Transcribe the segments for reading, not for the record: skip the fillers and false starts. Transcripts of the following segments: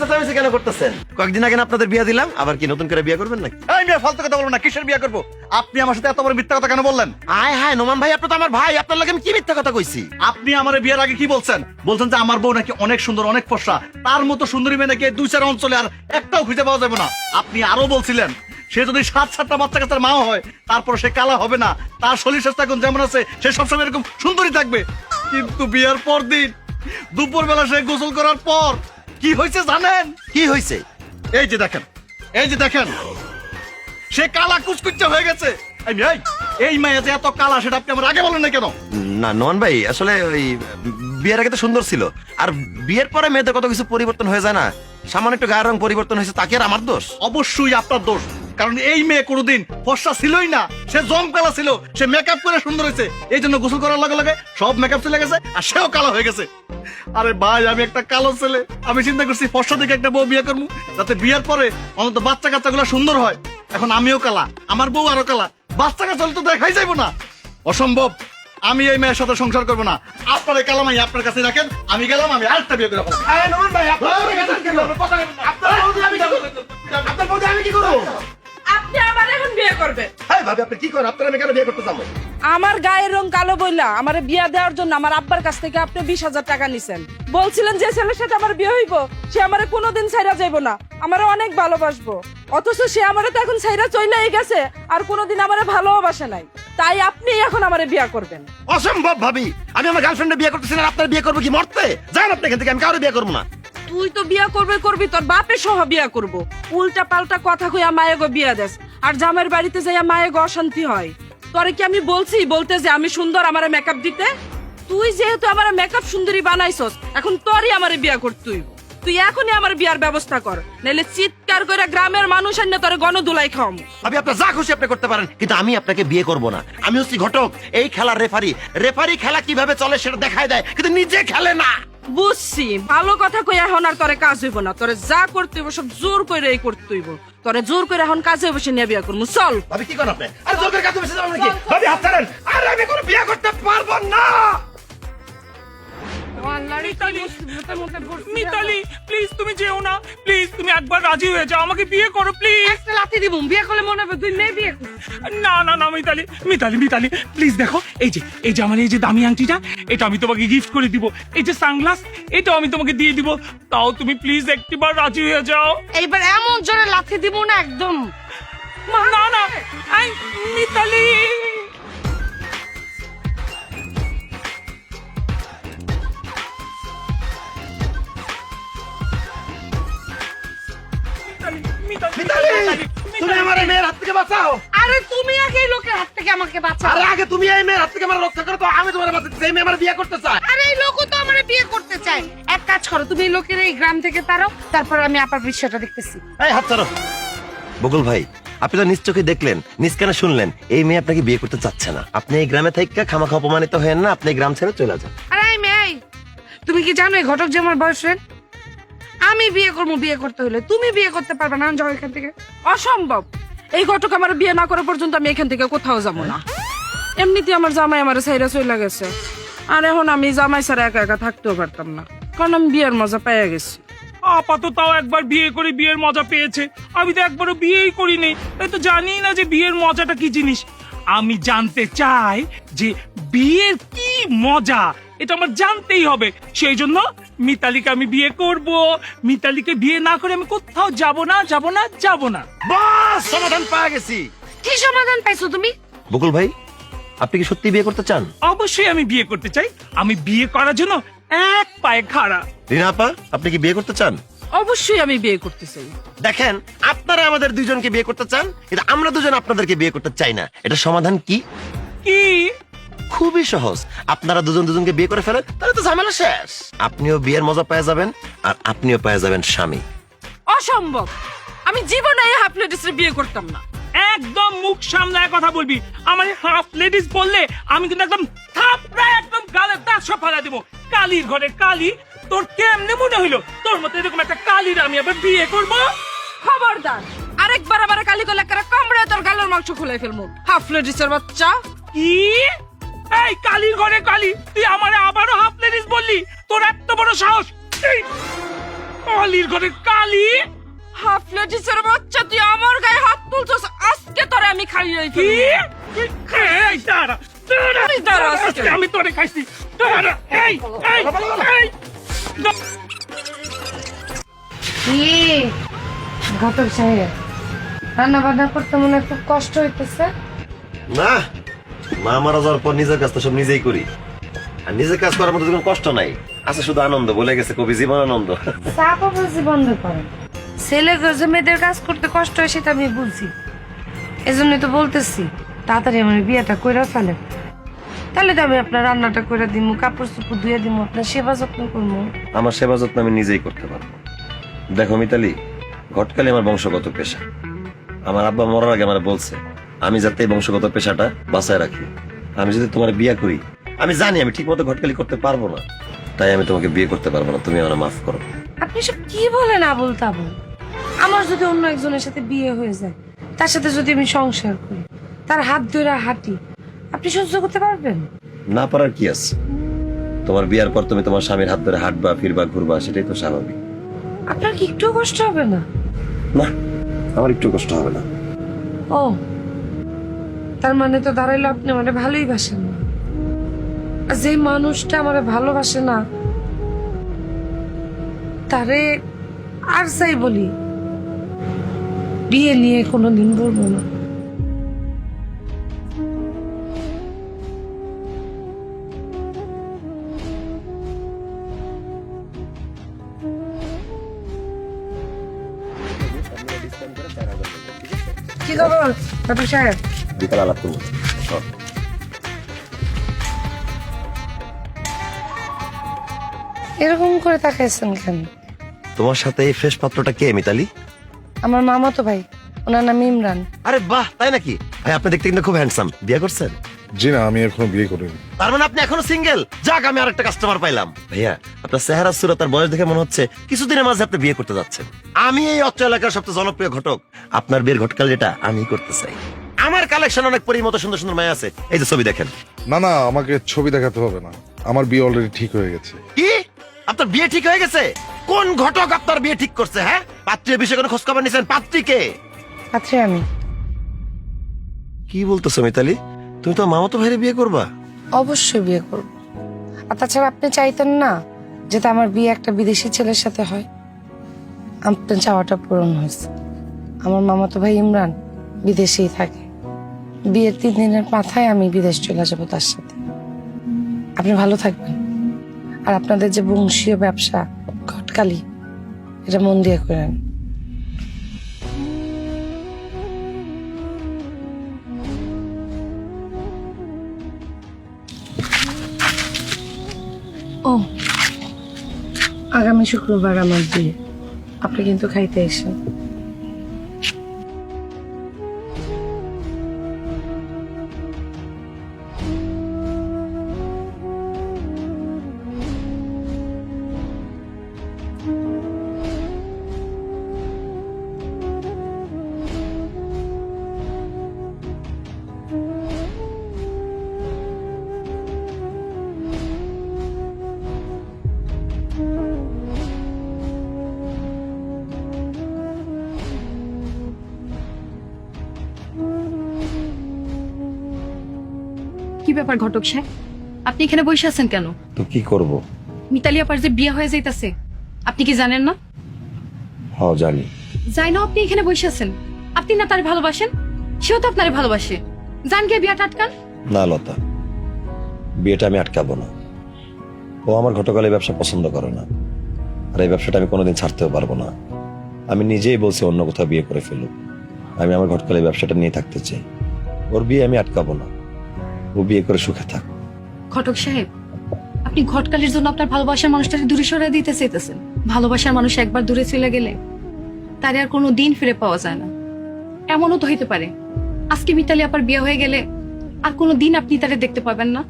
চেঁচামেচি কেন করতেছেন? কয়েকদিন আগে না আপনাদের বিয়ে দিলাম, আবার কি নতুন করে বিয়ে করবেন নাকি? এই মেয়ে ফালতু কথা বলবো না, কিসের বিয়ে করবো? আপনি আমার সাথে এত বড় মিথ্যা কথা কেন বললেন? আয় হায় নোমান ভাই, আপনি তো আমার ভাই, আপনার লাগে আমি কি মিথ্যা কথা কইছি? আপনি আমার বিয়ের আগে কি বলছেন? বলছেন যে আমার বউ নাকি অনেক সুন্দর, অনেক ফর্সা, তার মতো সুন্দরী মেয়ে নাকি 2-4 অঞ্চলে আর একটাও খুঁজে পাওয়া যাবে না। আপনি আরো বলছিলেন সে যদি 7-7টা বাচ্চা কাচ্চার মা হয়, তারপর সে কালা হবে না, তার শরীর স্বাস্থ্য এখন যেমন আছে সে সবসময় এরকম সুন্দরী থাকবে। কিন্তু বিয়ের পর দিন দুপুর বেলা সে গোসল করার পর কি হয়েছে জানেন? কি হয়েছে? এই যে দেখেন, এই যে দেখেন, সে কালা কুচকুচে হয়ে গেছে। এই মায়া যে এত কালা সেটা আপনি আমার আগে বলেন না কেন? না নোমান ভাই, আসলে ওই বিয়ের আগে তো সুন্দর ছিল, আর বিয়ের পরে মেয়েদের কত কিছু পরিবর্তন হয়ে যায় না। সামান্য একটু গায়ের রং পরিবর্তন হয়েছে, তাকে আর আমার দোষ? অবশ্যই আপনার দোষ, কারণ এই মেয়ে কোনোদিন ফর্সা ছিলই না, সে জম কালা ছিল। সে মেকআপ করে সুন্দর হয়েছে, এই জন্য গোসল করার লগে লগে সব মেকআপ চলে গেছে আর সেও কালা হয়ে গেছে। আরে ভাই, আমি একটা কালো ছেলে, আমি চিন্তা করছি ফর্সা দেখে একটা বউ বিয়ে করবো, যাতে বিয়ের পরে অন্তত বাচ্চা কাচ্চা গুলা সুন্দর হয়। এখন আমিও কালা, আমার বউ আরো কালা, বাচ্চা কাচ্চা তো দেখাই যাইবো না। অসম্ভব, আমি এই মেয়ের সাথে সংসার করবো না। আপনার এই কালামাই আপনার কাছে রাখেন, আমি গেলাম, আমি আরেকটা বিয়ে করে ফেলবো। আমি কি করবো? আপনি আবার এখন বিয়ে করবেন? আপনি কি করেন? আপনার আমি কেন বিয়ে করতে যাবো? আমার গায়ের রং কালো বইলা আমার বিয়ে দেওয়ার জন্য আমার আব্বার কাছ থেকে আপনি 20,000 টাকা নিছেন। বলছিলেন যে ছেলের সাথে আমার বিয়ে হইব সে আমারে কোনোদিন ছাইরা যাইব না, আমারে অনেক ভালোবাসবো। অথচ সে আমারে তো এখন ছাইরা চইলাই গেছে, আর কোনোদিন আমারে ভালোবাসে নাই। তাই আপনি এখন আমারে বিয়ে করবেন? অসম্ভব ভাবি, আমি আমার গার্লফ্রেন্ডে বিয়ে করতেছি না, আপনার বিয়ে করবো কি মরতে? যান আপনি এখান থেকে, আমি কারো বিয়ে করবো না। তুই তো বিয়া করবি, তোর বাপের সহ বিয়া করবো। উল্টা পাল্টা কথা কইয়া মায়েগো বিয়া দেস, আর জামাইয়ের বাড়িতে যাইয়া মায়েগো অশান্তি হয়। তোরে কি আমি বলতে যে আমি সুন্দর, আমারে মেকআপ দিতে? তুই যেহেতু আমার মেকআপ সুন্দরী বানাইছস, এখন তোরই আমারে বিয়া করতে হইব। তুই এখনই আমার বিয়ার ব্যবস্থা কর, নাইলে চিৎকার করে গ্রামের মানুষ এনে তোরে গণধুলাই খাওয়াম। আমি আপনার যা খুশি আপনি করতে পারেন, কিন্তু আমি আপনাকে বিয়ে করব না। আমি হচ্ছি ঘটক, এই খেলার রেফারি। রেফারি খেলা কিভাবে চলে সেটা দেখায় দেয়, কিন্তু নিজে খেলে না। বুঝছি, ভালো কথা কই এখন আর তোরে কাজ হইব না। তোরে যা করতে হইব সব জোর করে করতে হইব। তোরে জোর করে এখন কাজে বসে নিয়ে বিয়া করবো। চল। ভাবি কি করেন আপনি? আরে জোর করে কাছে বসে যাবেন নাকি? ভাবি হাত ছাড়েন। আরে আমি কোনো বিয়ে করতে পারবো না। মিতালি প্লিজ তুমি যেও না, প্লিজ তুমি একবার রাজি হয়ে যাও, আমাকে বিয়ে করো প্লিজ। একটা লাথি দিব, বিয়ে করলে মনে হবে তুই মেয়ে বিয়ে করবি। না না না মিতালি মিতালি মিতালি প্লিজ দেখো, এই যে আমার এই যে দামি আংটিটা, এটা আমি তোমাকে গিফট করে দিব। এই যে সানগ্লাস, এটাও আমি তোমাকে দিয়ে দিব। তাও তুমি প্লিজ একটিবার রাজি হয়ে যাও। এইবার এমন জোরে লাথি দিব না একদম। না না আই মিতালি। তুমি আমার এই মেয়ের হাত থেকে বাঁচাও। আরে তুমি আগে এই লোকের হাত থেকে আমাকে বাঁচাও। আরে আগে তুমি এই মেয়ের হাত থেকে আমার রক্ষা করো, তো আমি তোমার বাঁচাতে চাই। মেয়ে আমার বিয়ে করতে চায়। আরে এই লোকও তো আমারে বিয়ে করতে চায়। এক কাজ করো, তুমি এই লোকের এই গ্রাম থেকে তাড়াও, তারপর আমি আপার বিষয়টা দেখতেছি। এই হাত ছাড়ো। বকুল ভাই, আপনি তো নিজ চোখে দেখলেন, নিজ কানে শুনলেন, এই মেয়ে আপনাকে বিয়ে করতে চাচ্ছে না। আপনি এই গ্রামে থেকে খামাখা অপমানিত হেন না, আপনি এই গ্রাম ছেড়ে চলে যান। আরে এই মেয়ে, তুমি কি জানো এই ঘটক যে আমার বয়ফ্রেন্ড? আমি বিয়ে করবো, বিয়ে করতে হলে তুমি বিয়ে করতে পারবে না। যাও এখান থেকে। অসম্ভব, এই ঘটক আমার বিয়ে না করা পর্যন্ত আমি এখান থেকে কোথাও যাবো না। এমনিতে আমার জামাই আমার সাইরা চলে গেছে, আর এখন আমি জামাই ছাড়া একা একা থাকতেও পারতাম না, কারণ আমি বিয়ের মজা পেয়ে গেছি। আপাতত তাও একবার বিয়ে করে বিয়ের মজা পেয়েছে, আমি তো একবারও বিয়েই করিনি, তাই তো জানি না যে বিয়ের মজাটা কি জিনিস। আমি জানতে চাই যে বিয়ের কি মজা, এটা আমার জানতেই হবে। সেই জন্য মিতালিকে আমি বিয়ে করব। মিতালিকে বিয়ে না করে আমি কোথাও যাব না, যাব না, যাব না। বাস, সমাধান পেয়ে গেছি। কি সমাধান পাইছো তুমি? বকুল ভাই, আপনি কি সত্যি বিয়ে করতে চান? অবশ্যই আমি বিয়ে করতে চাই। আমি বিয়ে করার জন্য এক পায়ে খাড়া। রিনা আপা, আপনি কি বিয়ে করতে চান? অবশ্যই আমি বিয়ে করতে চাই। দেখেন, আপনারা আমাদের দুজনকে বিয়ে করতে চান, কিন্তু আমরা দুজন আপনাদেরকে বিয়ে করতে চাই না। এটা সমাধান কি? কি? খুবই সহজ। আপনারা দুজন দুজনকে বিয়ে করে ফেলেন, তাহলে তো ঝামেলা শেষ। আপনিও বিয়ের মজা পেয়ে যাবেন, আর আপনিও পেয়ে যাবেন স্বামী। অসম্ভব, আমি জীবনে এই হাফ লেডিসে বিয়ে করতাম না। একদম মুখ সামলায় কথা বলবি। আমার হাফ লেডিস বললে আমি কিন্তু একদম থাপড়ায় একদম গালের দাঁত সব ফালা দেবো। কালির ঘরে কালি, তোর কেমনে মনে হইলো তোর মতো এরকম একটা কালির আমি আবার বিয়ে করব? খবরদার, আরেকবার আমার কালি গলা করে কামড়ে তোর গালের মাংস খুলে ফেলবো, হাফ লেডিসের বাচ্চা। কি? এই কালির ঘরে কালি, তুই আমারে আবারও হাফ লেডিস বললি? তোর এত বড় সাহস! অলির ঘরে কালি। হাফলা টিচার বাচ্চা, তুই আমার গায়ে হাত তুলছস, আজকে তোরে আমি খাইয়ে কি? এই দাঁড়া, দাঁড়া, এই দাঁড়া, আজকে। আজকে আমি তোরে খাইছি। দাঁড়া, এই, এই, এই। কি ঘটক সাহেব, রান্না বান্না করতে মনে হয় খুব কষ্ট হইতেছে। না, মা মারা যাওয়ার পর নিজের কাজ তো সব নিজেই করি, আর নিজের কাজ করার মতো কোনো কষ্ট নাই, আছে শুধু আনন্দ। বলে গেছে কবি, জীবন আনন্দ। চাপাবাজি বন্ধ করেন। ছেলে গজে মেয়েদের কাজ করতে কষ্ট হয় সেটা আমি বুঝি, এজন্যই তো বলতেছি তাড়াতাড়ি আমার বিয়েটা কইরা ফেলেন। তাহলে তো আমি আপনার রান্নাটা করে দিমু, কাপড় চোপড় ধুয়ে দিমু, আপনার সেবা যত্ন করবো। আমার সেবা যত্ন আমি নিজেই করতে পারবো। দেখো মিতালি, ঘটকালি আমার বংশগত পেশা। আমার আব্বা মরার আগে আমার বলছে আমি যাতে এই বংশগত পেশাটা বাঁচায় রাখি। আমি যদি তোমার বিয়ে করি, আমি জানি আমি ঠিক মতো ঘটকালি করতে পারবো না, তাই আমি তোমাকে বিয়ে করতে পারবো না। তুমি আমার মাফ করো। আপনি সব কি বলেন আবুল তাবুল? আমার যদি অন্য একজনের সাথে বিয়ে হয়ে যায়, তার সাথে যদি আমি সংসার করি, তার হাত ধরে হাঁটি, আপনি সহ্য করতে পারবেন? না পারার কি আছে? তোমার বিয়ার পর তুমি তোমার স্বামীর হাত ধরে হাঁটবা, ফিরবা, ঘুরবা, সেটাই তো স্বাভাবিক। আপনার কি একটু কষ্ট হবে না? না, আমার একটু কষ্ট হবে না। ও, তার মানে তো দাঁড়াইলো আপনি মানে ভালোই বাসেন না। আর যে মানুষটা আমার ভালোবাসে না, তারে আর যাই বলি বিয়ে নিয়ে কোনোদিন বলবো না। কি খবর ঘটক সাহেব? বিকাল আলাপ করবো। এরকম করে তাকাইছেন কেন? তোমার সাথে এই ফ্রেশ পাত্রটা কে মিতালি? আমার মামা তো ভাই, ওনার নাম ইমরান। আরে বাহ, তাই নাকি? ভাই আপনি দেখতে কিন্তু খুব হ্যান্ডসাম। বিয়ে করছেন? জি না, আমি এখনো বিয়ে করিনি। তার মানে আপনি এখনো সিঙ্গেল? যাক, আমি আরেকটা কাস্টমার পাইলাম। ভাইয়া, আপনার চেহারা সুরত আর বয়স দেখে মনে হচ্ছে কিছুদিনের মাঝে আপনি বিয়ে করতে যাচ্ছেন। আমি এই অত্র এলাকার সবচেয়ে জনপ্রিয় ঘটক। আপনার বিয়ের ঘটকাল যেটা আমি করতে চাই। আমার কালেকশন অনেক পরিমতো সুন্দর সুন্দর মেয়ে আছে, এই যে ছবি দেখেন। না না, আমাকে ছবি দেখাতে হবে না, আমার বিয়ে অলরেডি ঠিক হয়ে গেছে। কি? আপনার বিয়ে ঠিক হয়ে গেছে? কোন ঘটক আপনার বিয়ে ঠিক করছে? হ্যাঁ, পাত্রীর বিষয়ে কোনো খোঁজ খবর নিছেন? পাত্রী কে? আচ্ছা, আমি কি বলতেছো মিতালি? তুমি তো মামাতো ভাইরে বিয়ে করবা? অবশ্যই বিয়ে করব। আর তাছাড়া আপনি চাইতেন না যেটা আমার বিয়ে একটা বিদেশি ছেলের সাথে হয়? আপনার চাওয়াটা পূরণ হয়েছে। আমার মামাতো ভাই ইমরান বিদেশেই থাকে। বিয়ের 3 দিনের মাথায় আমি বিদেশ চলে যাব তার সাথে। আপনি ভালো থাকবেন। আর আপনাদের যে বংশীয় ব্যবসা ঘটকালি, এটা মন দিয়ে করেন। ও, আগামী শুক্রবার আমার বিয়ে, আপনি কিন্তু খাইতে এসেন। কি ব্যাপার ঘটক সাহেব, আপনি এখানে বসে আছেন কেন? তো কি করব? মিতালি আপার যে বিয়ে হয়ে যাইতাছে, আপনি কি জানেন না? হ্যাঁ জানি। যাই না, আপনি এখানে বসে আছেন। আপনি না তারে ভালোবাসেন, সেও তো আপনারে ভালোবাসে। জান গিয়ে বিয়াটা আটকান। না লতা, বিয়েটা আমি আটকাবো না। ও আমার ঘটকালে ব্যবসা পছন্দ করে না, আর এই ব্যবসাটা আমি কোনোদিন ছাড়তেও পারবো না। আমি নিজেই বলছি অন্য কোথাও বিয়ে করে ফেলুক। আমি আমার ঘটকালে ব্যবসাটা নিয়ে থাকতে চাই। ওর বিয়ে আমি আটকাবো না, ও বিয়ে করে সুখে থাক। ঘটক সাহেব, আপনি ঘটকালির জন্য আপনার ভালোবাসার মানুষটাকে দূরে সরিয়ে দিতে চাইতেছেন। ভালোবাসার মানুষ একবার দূরে চলে গেলে তারে আর কোনো দিন ফিরে পাওয়া যায় না। এমনও তো হইতে পারে আজকে মিতালি আপার বিয়ে হয়ে গেলে আর কোনো দিন আপনি তারে দেখতে পাবেন না।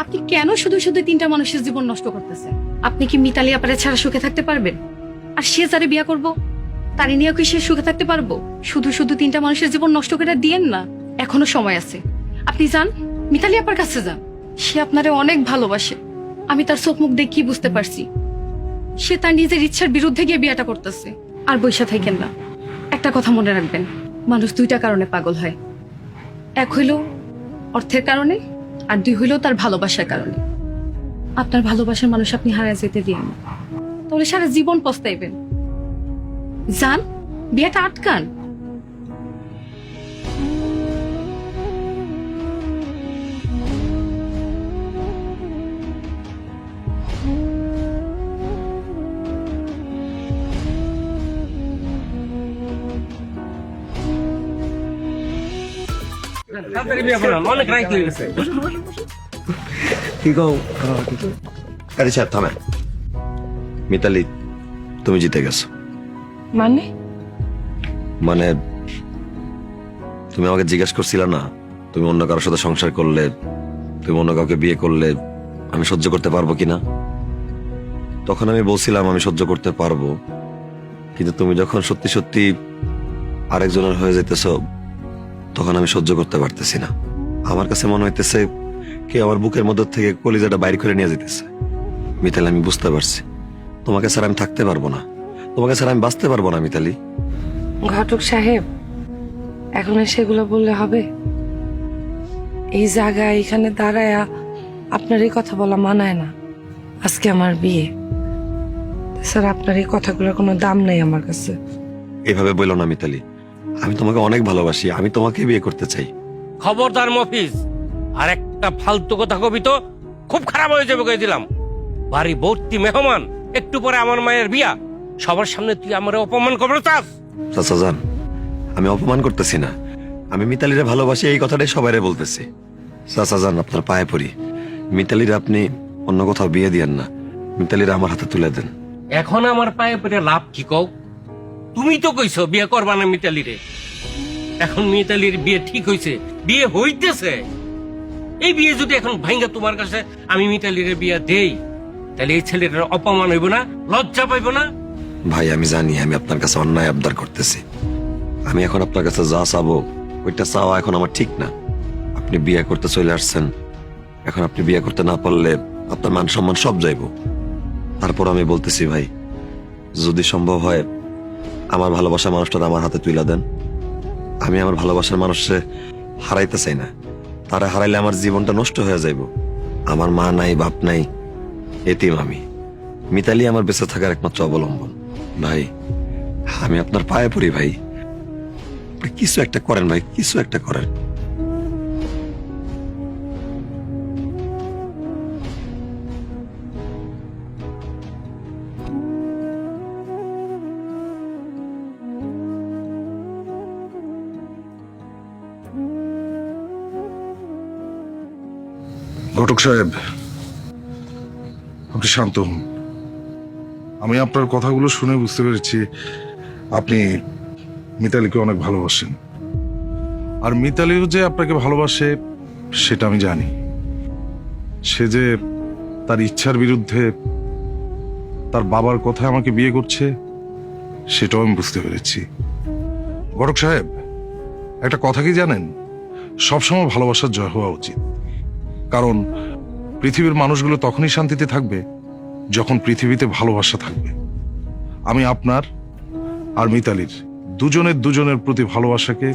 আপনি কেন শুধু শুধু 3টা মানুষের জীবন নষ্ট করতেছেন? আপনি কি মিতালি আপারে ছাড়া সুখে থাকতে পারবেন? আর সে যারে বিয়ে করব তারে নিয়ে কি সে সুখে থাকতে পারবো? শুধু শুধু 3টা মানুষের জীবন নষ্ট করে দিয়েন না, এখনো সময় আছে। আপনি যান, মিতালি আপার কাছে যান। সে আপনারে অনেক ভালোবাসে, আমি তার চোখ মুখ দেখি বুঝতে পারছি। সে তার নিজের ইচ্ছার বিরুদ্ধে গিয়ে বিয়েটা করতেছে। আর বৈশা থাকেন না, একটা কথা মনে রাখবেন, মানুষ দুইটা কারণে পাগল হয়। এক হইল অর্থের কারণে, আর দুই হইল তার ভালোবাসার কারণে। আপনার ভালোবাসার মানুষ আপনি হারায় যেতে দিন না, তাহলে সারা জীবন পস্তাইবেন। যান, বিয়েটা আটকান। অনেক রাইট হয়ে গেছে। আরে স্যার থামেন। মিতালি, তুমি জিতে গেছো। মানে মানে তুমি আমাকে জিজ্ঞেস করছিলে না, তুমি অন্য কারোর সাথে সংসার করলে, তুমি অন্য কাউকে বিয়ে করলে আমি সহ্য করতে পারবো কিনা? তখন আমি বলছিলাম আমি সহ্য করতে পারবো, কিন্তু তুমি যখন সত্যি সত্যি আরেকজনের হয়ে যেতেছ, তখন আমি সহ্য করতে পারতেছি না। আমার কাছে মনে হইতেছে কেউ আমার বুকের মধ্যে থেকে কলিজাটা বাইর করে নিয়ে যেতেছে। মিতালি, আমি বুঝতে পারছি তোমাকে ছাড়া আমি থাকতে পারবো না, তোমাকে ছাড়া আমি বাঁচতে পারবো না মিতালি। ঘটক সাহেব, এখন আর সেগুলো বললে হবে? এই জায়গায় এখানে দাঁড়ায়া আপনার এই কথা বলা মানায় না। আজকে আমার বিয়ে, স্যার আপনার এই কথাগুলোর কোনো দাম নেই আমার কাছে। এভাবে বললো না মিতালি, আমি তোমাকে অনেক ভালোবাসি, আমি তোমাকে বিয়ে করতে চাই। খবরদার মফিজ, আর একটা ফালতু কথা কবি তো খুব খারাপ হয়ে যাবে কই দিলাম। বাড়ি ভর্তি মেহমান, একটু পরে আমার মায়ের বিয়া, সবার সামনে তুই আমার অপমান করবে চাস? চাচা যান, আমি অপমান করতেছি না, আমি মিতালিরে ভালোবাসি এই কথাটাই সবাইরে বলতেছি। চাচা যান, আপনার পায়ে পড়ি, মিতালির আপনি অন্য কোথাও বিয়ে দিয়েন না, মিতালির আমার হাতে তুলে দেন। এখন আমার পায়ে পড়ে লাভ কি কও? তুমি তো কইছো বিয়ে করবা না মিতালিরে। এখন মিতালির বিয়ে ঠিক হইছে, বিয়ে হইতেছে। এই বিয়ে যদি এখন ভাঙ্গা তোমার কাছে আমি মিতালির বিয়ে দেই, তাহলে এই ছেলের অপমান হইব না, লজ্জা পাইব না? ভাই, আমি জানি আমি আপনার কাছে অন্যায় আবদার করতেছি, আমি এখন আপনার কাছে যা চাবো ওইটা চাওয়া এখন আমার ঠিক না। আপনি বিয়ে করতে চলে আসছেন, এখন আপনি বিয়ে করতে না পারলে আপনার মান সম্মান সব যাইব। তারপর আমি বলতেছি ভাই, যদি সম্ভব হয় আমার ভালোবাসার মানুষটা আমার হাতে তুলে দেন। আমি আমার ভালোবাসার মানুষে হারাইতে চাই না, তারা হারাইলে আমার জীবনটা নষ্ট হয়ে যাইব। আমার মা নাই, বাপ নাই, এতিম আমি। মিতালি আমার বেঁচে থাকার একমাত্র অবলম্বন। ভাই, আমি আপনার পায়ে পড়ি ভাই, কিছু একটা করেন ভাই, কিছু একটা করেন। ঘটক সাহেব, আপনি শান্ত হন। আমি আপনার কথাগুলো শুনে বুঝতে পেরেছি আপনি মিতালিকে অনেক ভালোবাসেন, আর মিতালিও যে আপনাকে ভালোবাসে সেটা আমি জানি। সে যে তার ইচ্ছার বিরুদ্ধে তার বাবার কথায় আমাকে বিয়ে করছে সেটাও আমি বুঝতে পেরেছি। ঘটক সাহেব, একটা কথা কি জানেন, সবসময় ভালোবাসার জয় হওয়া উচিত, কারণ পৃথিবীর মানুষগুলো তখনই শান্তিতে থাকবে যখন পৃথিবীতে ভালোবাসা থাকবে। আমি আপনার আর মিতালির দুজনের প্রতি ভালোবাসাকে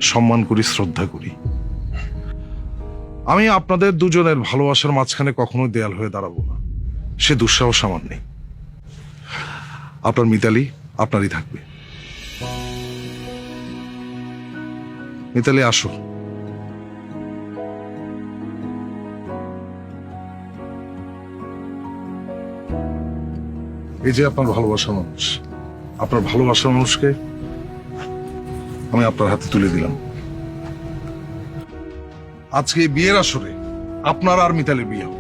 সম্মান করি, শ্রদ্ধা করি। আমি আপনাদের দুজনের ভালোবাসার মাঝখানে কখনোই দেয়াল হয়ে দাঁড়াবো না, সে দুঃসাহস আমার নেই। আপনার মিতালি আপনারই থাকবে। মিতালি, আসো। এই যে আপনার ভালোবাসার মানুষ, আপনার ভালোবাসার মানুষকে আমি আপনার হাতে তুলে দিলাম। আজকে এই বিয়ের আসরে আপনার আর মিতালির বিয়ে হবে।